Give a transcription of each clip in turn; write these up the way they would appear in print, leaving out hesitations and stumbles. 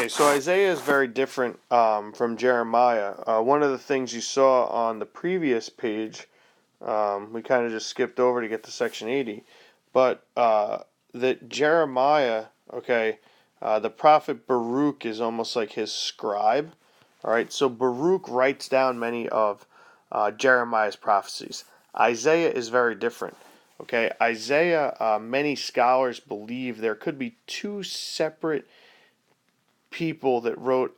Okay, so Isaiah is very different from Jeremiah. One of the things you saw on the previous page, we kind of just skipped over to get to section 80, but that Jeremiah, okay, the prophet Baruch is almost like his scribe. All right, so Baruch writes down many of Jeremiah's prophecies. Isaiah is very different. Okay, Isaiah, many scholars believe there could be two separate people that wrote.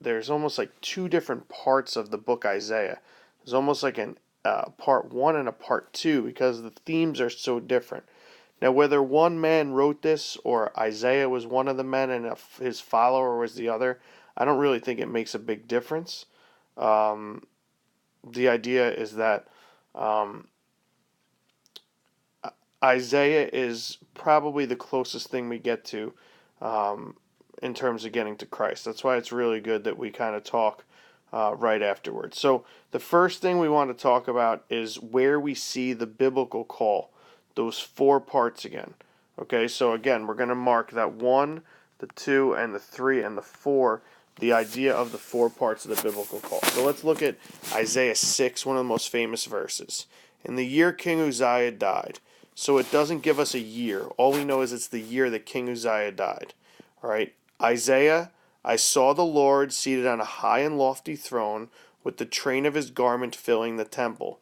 There's almost like two different parts of the book Isaiah. There's almost like an part one and a part two because the themes are so different. Now, whether one man wrote this or Isaiah was one of the men and his follower was the other, I don't really think it makes a big difference. The idea is that um, Isaiah is probably the closest thing we get to um, in terms of getting to Christ. That's why it's really good that we kind of talk right afterwards. So, the first thing we want to talk about is where we see the biblical call, those four parts again. Okay, so again, we're going to mark that 1, the 2, and the 3, and the 4, the idea of the four parts of the biblical call. So, let's look at Isaiah 6, one of the most famous verses. In the year King Uzziah died. So it doesn't give us a year. All we know is it's the year that King Uzziah died. All right. Isaiah, I saw the Lord seated on a high and lofty throne, with the train of his garment filling the temple.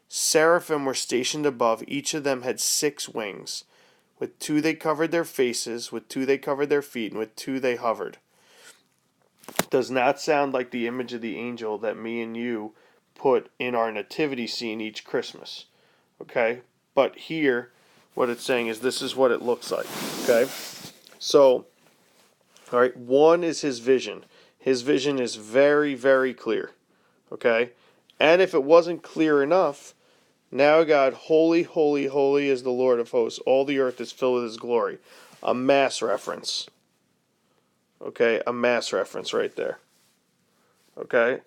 Seraphim were stationed above. Each of them had 6 wings. With 2 they covered their faces, with 2 they covered their feet, and with 2 they hovered. Does not sound like the image of the angel that me and you put in our nativity scene each Christmas. Okay? But here, what it's saying is this is what it looks like. Okay? So, all right, 1 is his vision. His vision is very, very clear. Okay? And if it wasn't clear enough, now God, holy, holy, holy is the Lord of hosts. All the earth is filled with his glory. A mass reference. Okay? A mass reference right there. Okay?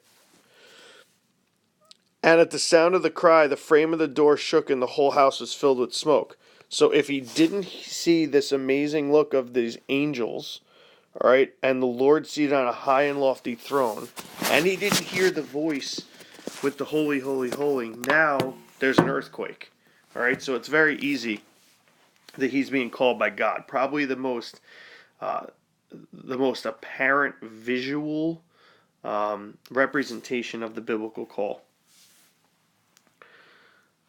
And at the sound of the cry, the frame of the door shook and the whole house was filled with smoke. So if he didn't see this amazing look of these angels, all right, and the Lord seated on a high and lofty throne, and he didn't hear the voice with the holy, holy, holy, now there's an earthquake. All right, so it's very easy that he's being called by God. Probably uh, the most apparent visual representation of the biblical call.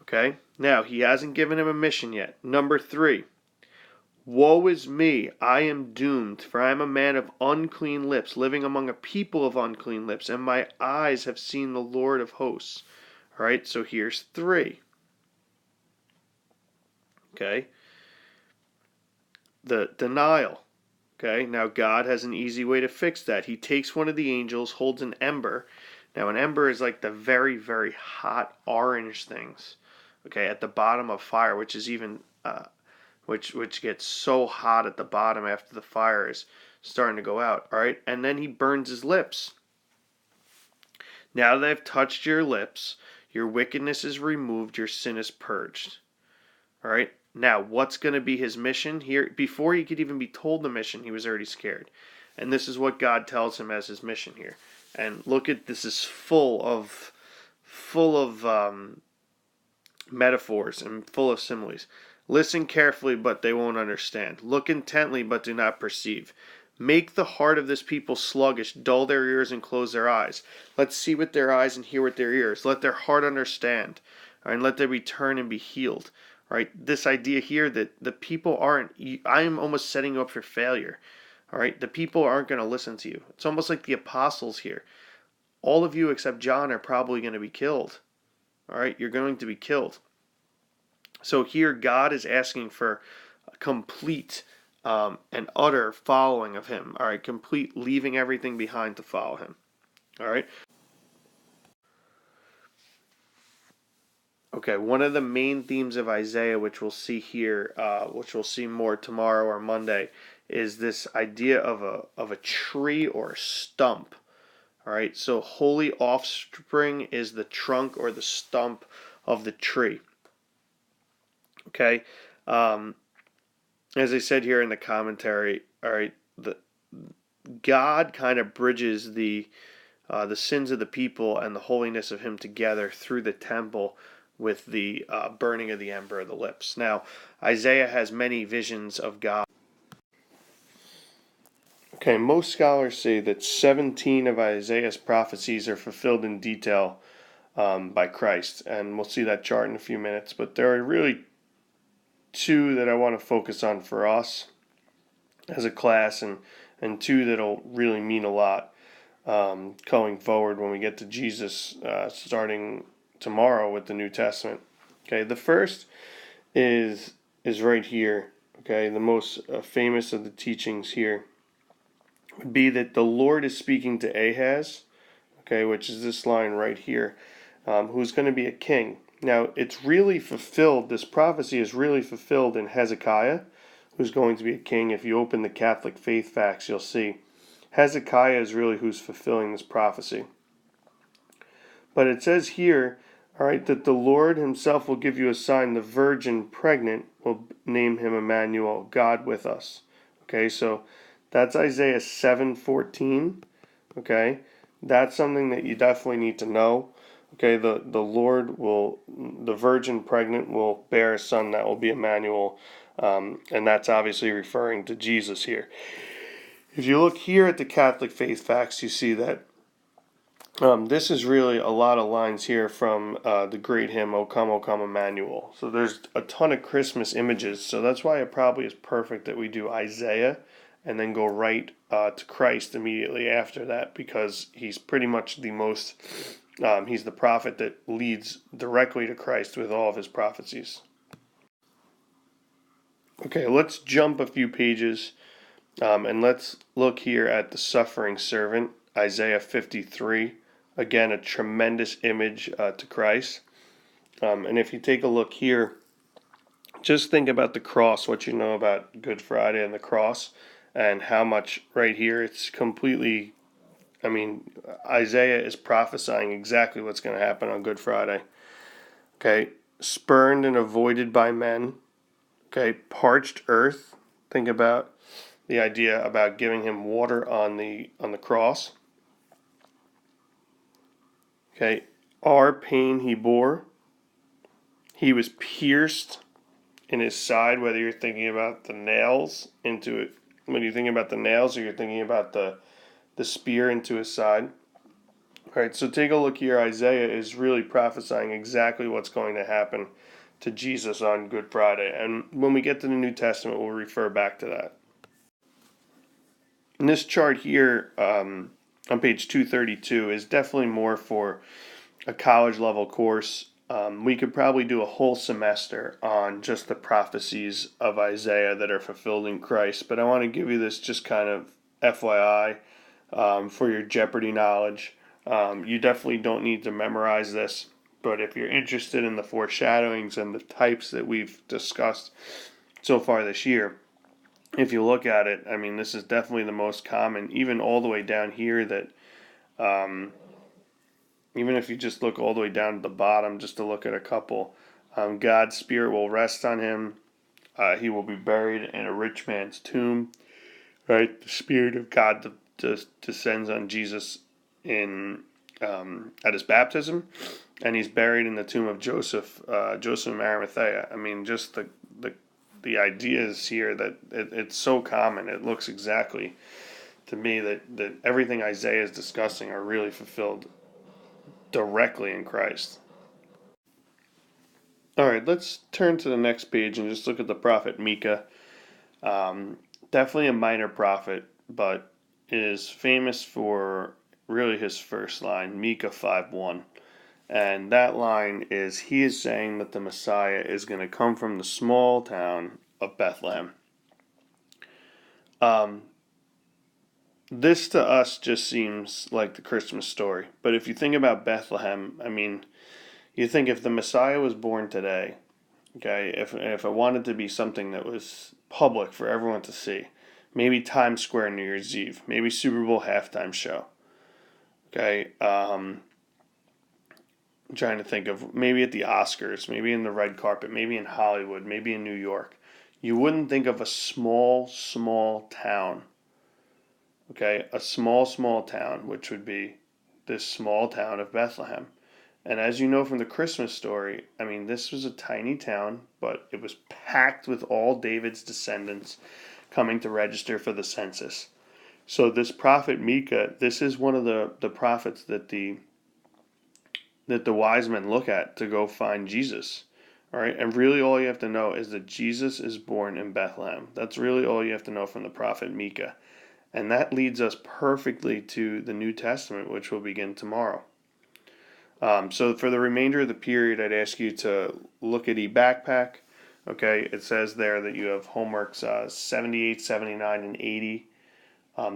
Okay, now he hasn't given him a mission yet. Number 3. Woe is me, I am doomed, for I am a man of unclean lips, living among a people of unclean lips, and my eyes have seen the Lord of hosts. All right, so here's 3. Okay, the denial. Okay, now God has an easy way to fix that. He takes one of the angels, holds an ember. Now, an ember is like the very, very hot orange things, okay, at the bottom of fire, which is even which gets so hot at the bottom after the fire is starting to go out. All right, and then he burns his lips. Now that I've touched your lips, your wickedness is removed, your sin is purged. All right. Now, what's going to be his mission here? Before he could even be told the mission, he was already scared. And this is what God tells him as his mission here. And look at this is full of metaphors and full of similes. Listen carefully, but they won't understand. Look intently, but do not perceive. Make the heart of this people sluggish, dull their ears and close their eyes. Let's see with their eyes and hear with their ears. Let their heart understand, and let them return and be healed. All right, this idea here that the people aren't, I am almost setting you up for failure. All right, the people aren't going to listen to you. It's almost like the apostles here. All of you except John are probably going to be killed. All right, you're going to be killed. So here God is asking for a complete and utter following of him. All right, complete leaving everything behind to follow him. All right. Okay, one of the main themes of Isaiah, which we'll see here, which we'll see more tomorrow or Monday, is this idea of a tree or a stump. All right, so holy offspring is the trunk or the stump of the tree. Okay, as I said here in the commentary, all right, God kind of bridges the sins of the people and the holiness of Him together through the temple with the burning of the ember of the lips. Now, Isaiah has many visions of God. Okay, most scholars say that 17 of Isaiah's prophecies are fulfilled in detail by Christ, and we'll see that chart in a few minutes. But there are really two that I want to focus on for us as a class, and two that'll really mean a lot going forward when we get to Jesus starting tomorrow with the New Testament. Okay, the first is right here. Okay, the most famous of the teachings here would be that the Lord is speaking to Ahaz, okay, which is this line right here, who's going to be a king. Now, it's really fulfilled, this prophecy is really fulfilled in Hezekiah, who's going to be a king. If you open the Catholic faith facts, you'll see Hezekiah is really who's fulfilling this prophecy. But it says here, all right, that the Lord himself will give you a sign. The virgin pregnant will name him Emmanuel, God with us. Okay, so that's Isaiah 7:14. Okay, that's something that you definitely need to know. Okay, the virgin pregnant will bear a son that will be Emmanuel, and that's obviously referring to Jesus here. If you look here at the Catholic faith facts, you see that this is really a lot of lines here from the great hymn, O Come, Emmanuel. So there's a ton of Christmas images, so that's why it probably is perfect that we do Isaiah and then go right to Christ immediately after that, because he's pretty much the most, he's the prophet that leads directly to Christ with all of his prophecies. Okay, let's jump a few pages and let's look here at the suffering servant, Isaiah 53. Again, a tremendous image to Christ. And if you take a look here, just think about the cross, what you know about Good Friday and the cross, and how much right here it's completely, I mean, Isaiah is prophesying exactly what's going to happen on Good Friday. Okay, spurned and avoided by men. Okay, parched earth. Think about the idea about giving him water on the cross. Okay, our pain he bore. He was pierced in his side, whether you're thinking about the nails into it, when you're thinking about the nails, or you're thinking about the spear into his side. All right, so take a look here. Isaiah is really prophesying exactly what's going to happen to Jesus on Good Friday. And when we get to the New Testament, we'll refer back to that. And this chart here on page 232 is definitely more for a college level course. We could probably do a whole semester on just the prophecies of Isaiah that are fulfilled in Christ, but I want to give you this just kind of FYI for your Jeopardy knowledge. You definitely don't need to memorize this, but if you're interested in the foreshadowings and the types that we've discussed so far this year, if you look at it, I mean, this is definitely the most common, even all the way down here that even if you just look all the way down to the bottom, just to look at a couple, God's Spirit will rest on him. He will be buried in a rich man's tomb. Right, the Spirit of God descends on Jesus in at his baptism, and he's buried in the tomb of Joseph of Arimathea. I mean, just the ideas here that it's so common. It looks exactly to me that everything Isaiah is discussing are really fulfilled directly in Christ. All right, let's turn to the next page and just look at the prophet Micah. Definitely a minor prophet, but is famous for really his first line, Micah 5:1. And that line is, he is saying that the Messiah is going to come from the small town of Bethlehem. This to us just seems like the Christmas story. But if you think about Bethlehem, I mean, you think if the Messiah was born today, okay, if it wanted to be something that was public for everyone to see, maybe Times Square New Year's Eve, maybe Super Bowl halftime show, okay, I'm trying to think of maybe at the Oscars, maybe in the red carpet, maybe in Hollywood, maybe in New York. You wouldn't think of a small town, Okay, a small, small town, which would be this small town of Bethlehem. And as you know from the Christmas story, I mean, this was a tiny town, but it was packed with all David's descendants coming to register for the census. So this prophet Micah, this is one of the prophets that the wise men look at to go find Jesus. All right, and really all you have to know is that Jesus is born in Bethlehem. That's really all you have to know from the prophet Micah. And that leads us perfectly to the New Testament, which will begin tomorrow. So for the remainder of the period, I'd ask you to look at eBackpack. Okay, it says there that you have homeworks 78, 79, and 80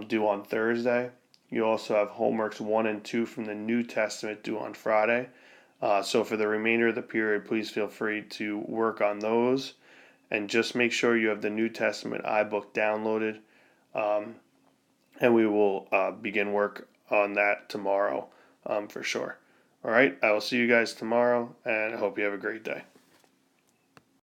due on Thursday. You also have homeworks 1 and 2 from the New Testament due on Friday. So for the remainder of the period, please feel free to work on those. And just make sure you have the New Testament iBook downloaded. Um, and we will begin work on that tomorrow for sure. All right, I will see you guys tomorrow, and I hope you have a great day.